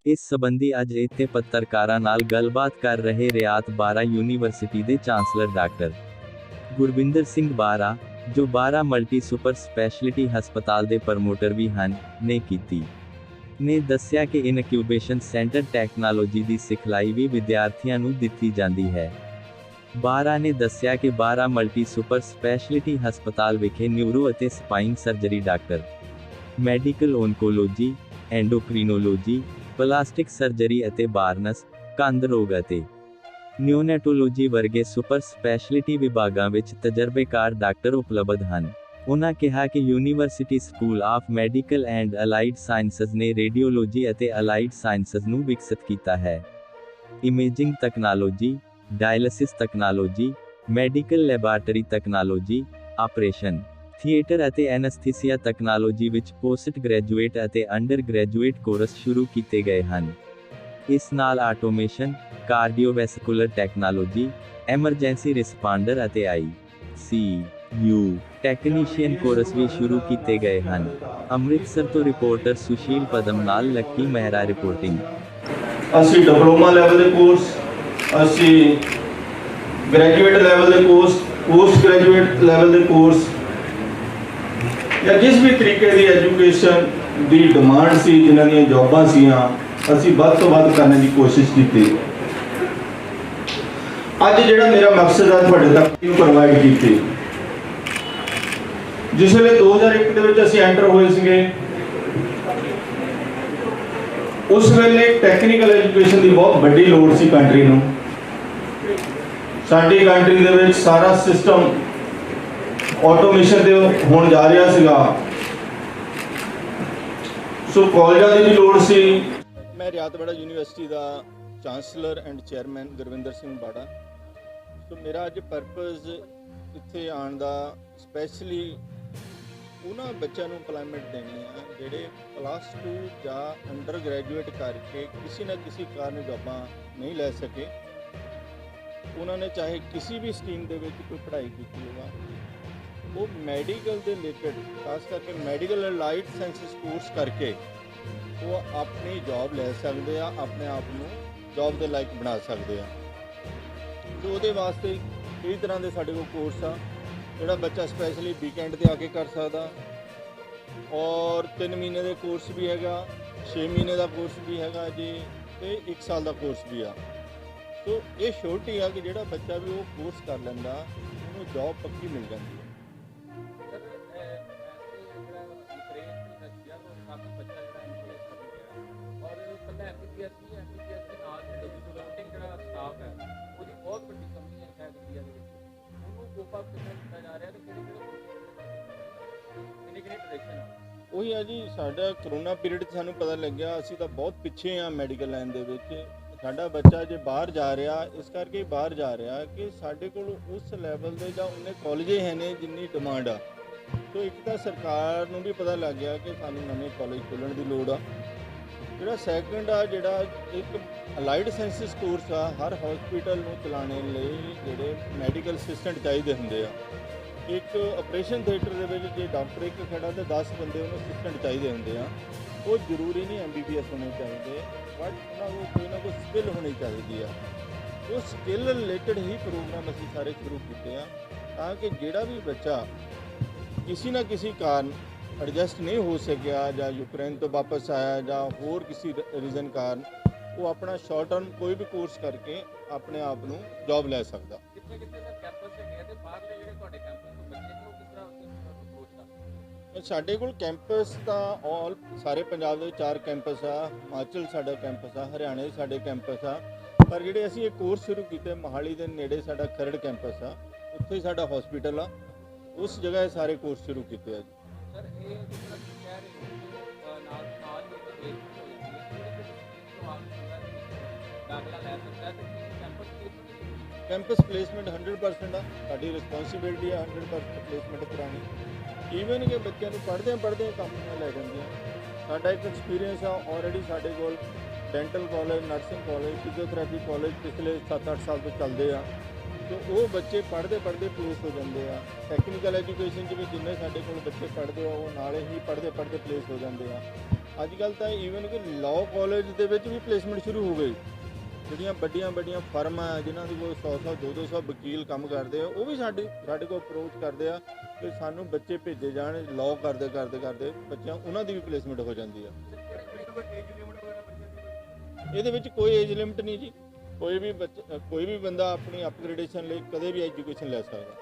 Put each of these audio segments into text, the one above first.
इस संबंधी अज इत्थे पत्रकारां नाल गलबात कर रहे रियात बारा यूनीवर्सिटी के चांसलर डॉक्टर गुरविंदर सिंह बारा, जो बारा मल्टी सुपर स्पैशलिटी हस्पताल के प्रमोटर भी हैं, ने दस्सिया कि इनक्यूबेशन सेंटर टैक्नोलॉजी की सिखलाई भी विद्यार्थियों को दिती जाती है। बारा ने दस्सिया कि बारा मल्टी सुपर स्पैशलिटी हस्पताल विखे न्यूरो और spine surgery, doctor medical oncology, endocrinology, plastic surgery और बारनस, कंध रोग और न्यूनेटोलॉजी वर्गे सुपर स्पैशलिटी विभागों में तजर्बेकार डॉक्टर उपलब्ध हैं। उन्होंने कहा कि university school of medical and allied sciences ने रेडियोलॉजी और अलाइड साइंसेज नूं विकसित किया है। Imaging technology, dialysis technology, medical laboratory technology, operation theatre और एनेस्थीसिया तकनालोजी विच पोस्ट ग्रैजुएट और अंडर ग्रैजुएट कोर्स शुरू किए गए हैं। इस नाल automation, cardiovascular technology, emergency responder और ICU टैक्नीशियन कोर्स भी शुरू किए गए हैं। अमृतसर तो रिपोर्टर सुशील पदम नाल लक्की मेहरा रिपोर्टिंग। असी डिप्लोमा लैवल के कोर्स, असी ग्रैजुएट लैवल के कोर्स, पोस्ट ग्रैजुएट लैवल के कोर्स या जिस भी तरीके की एजुकेशन की डिमांड सी, जिन्हां दी जॉबां सीआं, असी वध तो वध करने की कोशिश की। अज जिहड़ा मेरा मकसद है तुहाडे तक प्रोवाइड कीती। जिस वे 2001 ਦੇ ਵਿੱਚ ਅਸੀਂ ਐਂਟਰ ਹੋਏ ਸੀਗੇ, उस वेले टैक्नीकल एजुकेशन की बहुत बड़ी लोड़ सी कंट्री नूं। साडी कंट्री दे विच सारा सिस्टम ऑटोमेशन ते होण जा रहा सीगा, सो कॉलेजां दी भी लोड़ सी। मैं रियात बाड़ा यूनीवर्सिटी का chancellor and chairman Gurvinder Singh बाड़ा। तो मेरा अज परपज़ इत्थे आउण दा स्पैशली उन्होंने बच्चों को इंपलॉयमेंट देनी है जोड़े +2 या अंडर ग्रैजुएट करके किसी न किसी कारण जॉबां नहीं लै सके। उन्होंने चाहे किसी भी स्ट्रीम के कोई पढ़ाई की होगा, वो मैडिकल के रिलेटेड खास करके मैडिकल अलाइड साइंसिस कोर्स करके वो अपनी जॉब लै सकते हैं, अपने आप को जॉब के लायक बना सकते हैं। तो वो वास्ते कई तरह के साढ़े को कोर्स आ जोड़ा बच्चा स्पैशली वीकेंड पर आके कर सकता, और 3 महीने का कोर्स भी हैगा, 6 महीने का कोर्स भी हैगा जी, तो 1 साल का कोर्स भी आ। तो ये श्योरिटी है कि जोड़ा बच्चा भी वो कोर्स कर लेंदा उन्होंने जॉब पक्की मिल जाती है। वही है जी, साडा करोना पीरियड सानू पता लग्या असी तो बहुत पिछे हाँ मैडिकल लाइन दे विच। साडा बच्चा जो बाहर जा रहा इस करके बाहर जा रहा कि साडे कोल उस लैवल के जां उन्ने कॉलेज है ने जिन्नी डिमांड आ। तो एक तो सरकार नूं भी पता लग गया कि सानू नवे कॉलेज खोलण दी लोड़ आ। जिहड़ा सैकेंड आ, जिहड़ा एक अलाइड साइंसिस कोर्स आ, हर हॉस्पिटल नूं चलाने लई जिहड़े मैडिकल असिस्टेंट चाहिए होंदे आ। एक ऑपरेशन थिएटर के डॉक्टर एक खड़ा तो 10 बंदे उन्होंने असिस्टेंट चाहिए होंगे आ। वो जरूरी नहीं MBBS होने चाहिए, बट उन्होंने कोई ना कोई स्किल होनी चाहिए आ। वो स्किल रिलेटेड ही प्रोग्राम असी सारे शुरू किए हैं, ताकि जोड़ा भी बच्चा किसी ना किसी कारण एडजस्ट नहीं हो सकिया, या यूक्रेन तो वापस आया, या होर किसी रीजन कारण वो अपना शॉर्ट टर्म कोई भी कोर्स करके अपने आप को जॉब लै सकता। साढ़े कोल कैंपस तो ऑल सारे पंजाब के 4 कैंपस आ, हिमाचल साडा कैंपस आ, हरियाणे साडे कैंपस आ, पर जिहड़े असीं ये कोर्स शुरू किए मोहाली के नेड़े साडा खरड़ कैंपस आ, उत्थे साडा हॉस्पिटल आ, उस जगह सारे कोर्स शुरू किए जी। कैंपस प्लेसमेंट 100% आ, साडी रिस्पोंसिबिलिटी है 100% प्लेसमेंट करानी। ईवन के बच्चों को पढ़दे कंपनियां लै जांदियां। साडा एक एक्सपीरियंस आ ऑलरेडी साडे कोल dental college, nursing college, physiotherapy college पिछले 7-8 साल तो चलते हैं। तो वो बच्चे पढ़ते प्लेस हो जाते हैं। टैक्नीकल एजुकेशन भी जिन्ने साडे कोल बच्चे पढ़ते हो वो नाले ही पढ़ते प्लेस हो जाते हैं। ਅੱਜ ਕੱਲ੍ਹ ਤਾਂ ਈਵਨ ਕਿ ਲਾਅ ਕਾਲਜ ਦੇ ਵਿੱਚ ਵੀ ਪਲੇਸਮੈਂਟ ਸ਼ੁਰੂ ਹੋ ਗਈ। ਜਿਹੜੀਆਂ ਵੱਡੀਆਂ ਫਰਮਾਂ ਆ ਜਿਨ੍ਹਾਂ ਦੇ ਕੋਲ 100 200 ਵਕੀਲ ਕੰਮ ਕਰਦੇ ਆ, ਉਹ ਵੀ ਸਾਡੇ ਕੋਲ ਅਪਰੋਚ ਕਰਦੇ ਆ ਕਿ ਸਾਨੂੰ ਬੱਚੇ ਭੇਜੇ ਜਾਣ। ਲਾਅ ਕਰਦੇ ਬੱਚਿਆਂ ਉਹਨਾਂ ਦੀ ਵੀ ਪਲੇਸਮੈਂਟ ਹੋ ਜਾਂਦੀ ਆ। ਇਹਦੇ ਵਿੱਚ ਕੋਈ ਏਜ ਲਿਮਟ ਨਹੀਂ ਜੀ। ਕੋਈ ਵੀ ਬੰਦਾ ਆਪਣੀ ਅਪਗ੍ਰੇਡੇਸ਼ਨ ਲਈ ਕਦੇ ਵੀ ਐਜੂਕੇਸ਼ਨ ਲੈ ਸਕਦਾ।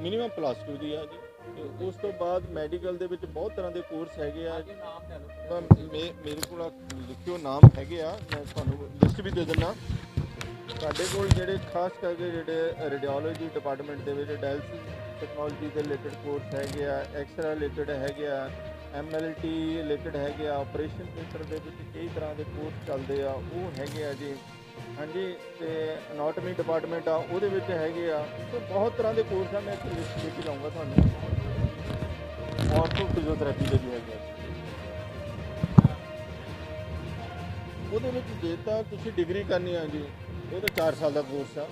ਮਿਨੀਮਮ +2 ਦੀ ਆ ਜੀ। ਤੇ ਉਸ ਤੋਂ ਬਾਅਦ ਮੈਡੀਕਲ ਦੇ ਵਿੱਚ ਬਹੁਤ ਤਰ੍ਹਾਂ ਦੇ ਕੋਰਸ ਹੈਗੇ ਆ। ਮੇਰੇ ਕੋਲ ਲਿਖਿਓ ਨਾਮ ਹੈਗੇ ਆ, ਮੈਂ ਤੁਹਾਨੂੰ ਲਿਸਟ ਵੀ ਦੇ ਦਿੰਦਾ। ਸਾਡੇ ਕੋਲ ਜਿਹੜੇ ਖਾਸ ਕਰਕੇ ਜਿਹੜੇ ਰੇਡੀਓਲੋਜੀ ਡਿਪਾਰਟਮੈਂਟ ਦੇ ਵਿੱਚ ਡਾਇਲਸਿਸ ਟੈਕਨੋਲੋਜੀ ਦੇ ਰਿਲੇਟਡ ਕੋਰਸ ਹੈਗੇ ਆ, ਐਕਸਰਾ ਰਿਲੇਟਡ ਹੈਗੇ ਆ, MLT ਰਿਲੇਟਡ ਹੈਗੇ ਆ, ਆਪਰੇਸ਼ਨ ਥੀਏਟਰ ਦੇ ਵਿੱਚ ਕਈ ਤਰ੍ਹਾਂ ਦੇ ਕੋਰਸ ਚੱਲਦੇ ਆ, ਉਹ ਹੈਗੇ ਆ ਜੀ। ਹਾਂਜੀ, ਤੇ ਅਨਾਟਮੀ ਡਿਪਾਰਟਮੈਂਟ ਆ, ਉਹਦੇ ਵਿੱਚ ਹੈਗੇ ਆ। ਸੋ ਬਹੁਤ ਤਰ੍ਹਾਂ ਦੇ ਕੋਰਸ ਆ, ਮੈਂ ਇੱਕ ਲਿਸਟ ਦੇ ਕੇ ਜਾਊਂਗਾ ਤੁਹਾਨੂੰ। ਆਰਥੋ ਫਿਜ਼ੀਓਥੈਰੇਪੀ ਦੇ ਵੀ ਹੈਗੇ ਆ। ਉਹਦੇ ਵਿੱਚ ਜੇ ਤਾਂ ਤੁਸੀਂ ਡਿਗਰੀ ਕਰਨੀ ਆ ਜੀ, ਉਹ ਤਾਂ 4 ਸਾਲ ਦਾ ਕੋਰਸ ਆ।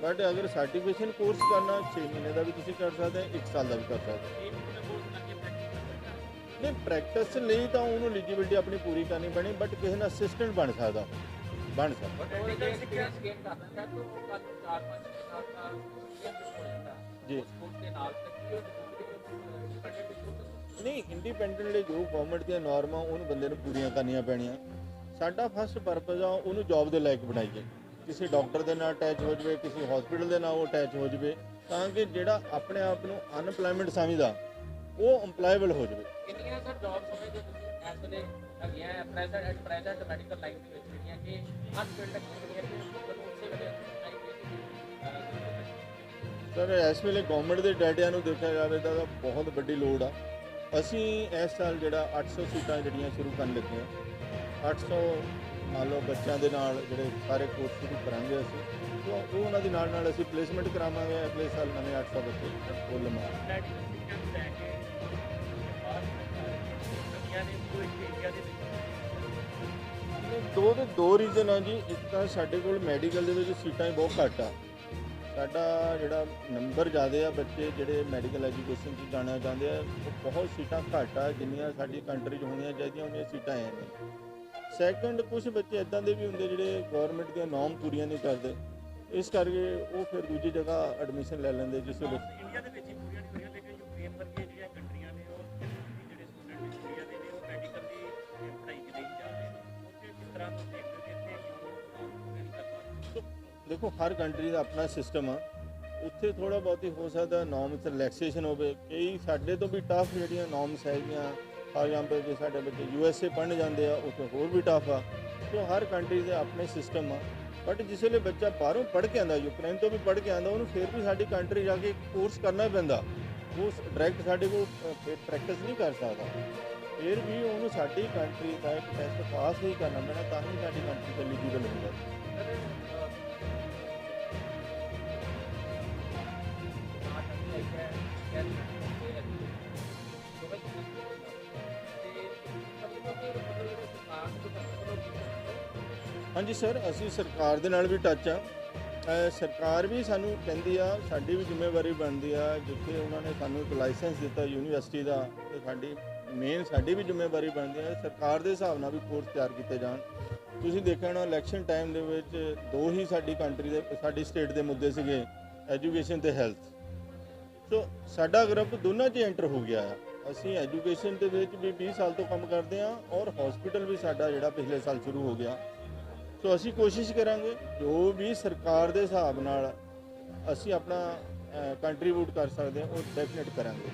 ਬਟ ਅਗਰ ਸਰਟੀਫਿਕੇਸ਼ਨ ਕੋਰਸ ਕਰਨਾ 6 ਮਹੀਨੇ ਦਾ ਵੀ ਤੁਸੀਂ ਕਰ ਸਕਦੇ, 1 ਸਾਲ ਦਾ ਵੀ ਕਰ ਸਕਦੇ। ਨਹੀਂ, ਪ੍ਰੈਕਟਿਸ ਲਈ ਤਾਂ ਉਹਨੂੰ ਐਲੀਜੀਬਿਲਟੀ ਆਪਣੀ ਪੂਰੀ ਕਰਨੀ ਪੈਣੀ, ਬਟ ਕਿਸੇ ਨਾਲ ਅਸਿਸਟੈਂਟ ਬਣ ਸਕਦਾ। ਜੀ ਨਹੀਂ, ਇੰਡੀਪੈਂਡੈਂਟਲੀ ਜੋ ਗਵਰਨਮੈਂਟ ਦੀਆਂ ਨਾਰਮਾਂ ਉਹਨੂੰ ਬੰਦੇ ਨੂੰ ਪੂਰੀਆਂ ਕਰਨੀਆਂ ਪੈਣੀਆਂ। ਸਾਡਾ ਫਸਟ ਪਰਪਸ ਆ ਉਹਨੂੰ ਜੌਬ ਦੇ ਲਾਇਕ ਬਣਾਈਏ। ਕਿਸੇ ਡਾਕਟਰ ਦੇ ਨਾਲ ਅਟੈਚ ਹੋ ਜਾਵੇ, ਕਿਸੇ ਹਸਪੀਟਲ ਦੇ ਨਾਲ ਉਹ ਅਟੈਚ ਹੋ ਜਾਵੇ, ਤਾਂ ਕਿ ਜਿਹੜਾ ਆਪਣੇ ਆਪ ਨੂੰ ਅਨਪਲਾਇਮੈਂਟ ਸਮਝਦਾ ਉਹ ਇੰਪਲਾਏਬਲ ਹੋ ਜਾਵੇ। ਕਿੰਨੀਆਂ ਸਰ ਜੌਬਸ ਹੋਵੇ ਜੋ ਤੁਸੀਂ ਇਸ ਵੇਲੇ ਹੈਗੀਆਂ ਪ੍ਰੈਜ਼ੈਂਟ ਮੈਡੀਕਲ ਲਾਈਨ ਦੇ ਵਿੱਚ ਜਿਹੜੀਆਂ ਕਿ ਅਨਫਿਲਡ ਹੈਗੀਆਂ ਕਿ ਉਸੇ ਵੇਲੇ ਸਰ ਇਸ ਵੇਲੇ ਗਵਰਨਮੈਂਟ ਦੇ ਡਾਟਿਆਂ ਨੂੰ ਦੇਖਿਆ ਜਾਵੇ ਤਾਂ ਬਹੁਤ ਵੱਡੀ ਲੋੜ ਆ। ਅਸੀਂ ਇਸ ਸਾਲ ਜਿਹੜਾ 800 ਸੀਟਾਂ ਜਿਹੜੀਆਂ ਸ਼ੁਰੂ ਕਰਨ ਲੱਗੇ ਹਾਂ। 800 ਮੰਨ ਲਓ ਬੱਚਿਆਂ ਦੇ ਨਾਲ ਜਿਹੜੇ ਸਾਰੇ ਕੋਰਸ ਸ਼ੁਰੂ ਕਰਾਂਗੇ ਅਸੀਂ, ਤਾਂ ਉਹ ਉਹਨਾਂ ਦੇ ਨਾਲ ਅਸੀਂ ਪਲੇਸਮੈਂਟ ਕਰਾਵਾਂਗੇ। ਅਗਲੇ ਸਾਲ ਨਵੇਂ 800 ਬੱਚੇ ਉਹ ਲਵਾਂਗੇ। ਦੋ ਰੀਜ਼ਨ ਆ ਜੀ। ਇੱਕ ਤਾਂ ਸਾਡੇ ਕੋਲ ਮੈਡੀਕਲ ਦੇ ਵਿੱਚ ਸੀਟਾਂ ਹੀ ਬਹੁਤ ਘੱਟ ਆ। ਸਾਡਾ ਜਿਹੜਾ ਨੰਬਰ ਜ਼ਿਆਦਾ ਆ ਬੱਚੇ ਜਿਹੜੇ ਮੈਡੀਕਲ ਐਜੂਕੇਸ਼ਨ 'ਚ ਜਾਣਾ ਚਾਹੁੰਦੇ ਆ, ਉਹ ਬਹੁਤ ਸੀਟਾਂ ਘੱਟ ਆ ਜਿੰਨੀਆਂ ਸਾਡੀ ਕੰਟਰੀ 'ਚ ਹੋਣੀਆਂ ਚਾਹੀਦੀਆਂ ਉਹਨੀਆਂ ਸੀਟਾਂ ਹੈ ਨਹੀਂ। ਸੈਕਿੰਡ, ਕੁਝ ਬੱਚੇ ਇੱਦਾਂ ਦੇ ਵੀ ਹੁੰਦੇ ਜਿਹੜੇ ਗੌਰਮੈਂਟ ਦੀਆਂ ਨੌਰਮ ਪੂਰੀਆਂ ਨਹੀਂ ਕਰਦੇ, ਇਸ ਕਰਕੇ ਉਹ ਫਿਰ ਦੂਜੀ ਜਗ੍ਹਾ ਐਡਮਿਸ਼ਨ ਲੈ ਲੈਂਦੇ। ਜਿਸ ਵੇਲੇ ਇੰਡੀਆ ਦੇ ਵਿੱਚ ਹੀ ਪੂਰੀਆਂ ਨਹੀਂ ਹੋਈਆਂ, ਲੇਕਿਨ ਯੂਕਰੇਨ ਵਰਗੀਆਂ ਜਿਹੜੀਆਂ ਕੰਟਰੀਆਂ ਨੇ ਉਹ ਜਿਹੜੇ ਸਟੂਡੈਂਟ ਇੰਡੀਆ ਦੇ ਨੇ ਉਹ ਮੈਡੀਕਲ ਦੀ ਪੜ੍ਹਾਈ ਲਈ ਜਾ ਰਹੇ ਨੇ। ਉੱਥੇ ਕਿਸ ਤਰ੍ਹਾਂ ਤੋਂ ਦੇਖਦੇ ਕਿ ਇੱਥੇ ਕਿਉਂ ਨਹੀਂ ਕਰ ਪਾਉਂਦੇ? ਦੇਖੋ, ਹਰ ਕੰਟਰੀ ਦਾ ਆਪਣਾ ਸਿਸਟਮ ਆ। ਉੱਥੇ ਥੋੜ੍ਹਾ ਬਹੁਤ ਹੀ ਹੋ ਸਕਦਾ ਨੌਰਮਸ ਰਿਲੈਕਸੇਸ਼ਨ ਹੋਵੇ। ਕਈ ਸਾਡੇ ਤੋਂ ਵੀ ਟਫ ਜਿਹੜੀਆਂ ਨੌਰਮਸ ਹੈਗੀਆਂ, ਫਾਰ ਐਗਜ਼ਾਮਪਲ ਜੇ ਸਾਡੇ ਬੱਚੇ USA ਪੜ੍ਹਨ ਜਾਂਦੇ ਆ, ਉੱਥੇ ਹੋਰ ਵੀ ਟਫ ਆ। ਸੋ ਹਰ ਕੰਟਰੀ ਦੇ ਆਪਣੇ ਸਿਸਟਮ ਆ। ਬਟ ਜਿਸ ਵੇਲੇ ਬੱਚਾ ਬਾਹਰੋਂ ਪੜ੍ਹ ਕੇ ਆਉਂਦਾ, ਯੂਕਰੇਨ ਤੋਂ ਵੀ ਪੜ੍ਹ ਕੇ ਆਉਂਦਾ, ਉਹਨੂੰ ਫਿਰ ਵੀ ਸਾਡੀ ਕੰਟਰੀ ਜਾ ਕੇ ਕੋਰਸ ਕਰਨਾ ਪੈਂਦਾ। ਉਹ ਡਾਇਰੈਕਟ ਸਾਡੇ ਕੋਲ ਫਿਰ ਪ੍ਰੈਕਟਿਸ ਨਹੀਂ ਕਰ ਸਕਦਾ। ਫਿਰ ਵੀ ਉਹਨੂੰ ਸਾਡੀ ਕੰਟਰੀ ਦਾ ਇੱਕ ਟੈਸਟ ਪਾਸ ਹੀ ਕਰਨਾ ਪੈਣਾ, ਤਾਂ ਹੀ ਸਾਡੀ ਕੰਟਰੀ 'ਚ ਐਲੀਜੀਬਲ ਹੁੰਦਾ। ਹਾਂਜੀ ਸਰ, ਅਸੀਂ ਸਰਕਾਰ ਦੇ ਨਾਲ ਵੀ ਟੱਚ ਆ। ਸਰਕਾਰ ਵੀ ਸਾਨੂੰ ਕਹਿੰਦੀ ਆ, ਸਾਡੀ ਵੀ ਜ਼ਿੰਮੇਵਾਰੀ ਬਣਦੀ ਆ। ਜਿੱਥੇ ਉਹਨਾਂ ਨੇ ਸਾਨੂੰ ਇੱਕ ਲਾਇਸੈਂਸ ਦਿੱਤਾ ਯੂਨੀਵਰਸਿਟੀ ਦਾ, ਤੇ ਸਾਡੀ ਵੀ ਜ਼ਿੰਮੇਵਾਰੀ ਬਣਦੀ ਆ ਸਰਕਾਰ ਦੇ ਹਿਸਾਬ ਨਾਲ ਵੀ ਕੋਰਸ ਤਿਆਰ ਕੀਤੇ ਜਾਣ। ਤੁਸੀਂ ਦੇਖਿਆ ਹੋਣਾ ਇਲੈਕਸ਼ਨ ਟਾਈਮ ਦੇ ਵਿੱਚ ਦੋ ਹੀ ਸਾਡੀ ਸਟੇਟ ਦੇ ਮੁੱਦੇ ਸੀਗੇ, ਐਜੂਕੇਸ਼ਨ ਤੇ ਹੈਲਥ। ਸੋ ਸਾਡਾ ਗਰੁੱਪ ਦੋਨਾਂ 'ਚ ਐਂਟਰ ਹੋ ਗਿਆ ਆ। ਅਸੀਂ ਐਜੂਕੇਸ਼ਨ ਦੇ ਵਿੱਚ ਵੀ 20 ਸਾਲ ਤੋਂ ਕੰਮ ਕਰਦੇ ਹਾਂ, ਔਰ ਹਸਪੀਟਲ ਵੀ ਸਾਡਾ ਜਿਹੜਾ ਪਿਛਲੇ ਸਾਲ ਸ਼ੁਰੂ ਹੋ ਗਿਆ। ਸੋ ਅਸੀਂ ਕੋਸ਼ਿਸ਼ ਕਰਾਂਗੇ ਜੋ ਵੀ ਸਰਕਾਰ ਦੇ ਹਿਸਾਬ ਨਾਲ ਅਸੀਂ ਆਪਣਾ ਕੰਟਰੀਬਿਊਟ ਕਰ ਸਕਦੇ ਹਾਂ, ਉਹ ਡੈਫੀਨੇਟ ਕਰਾਂਗੇ।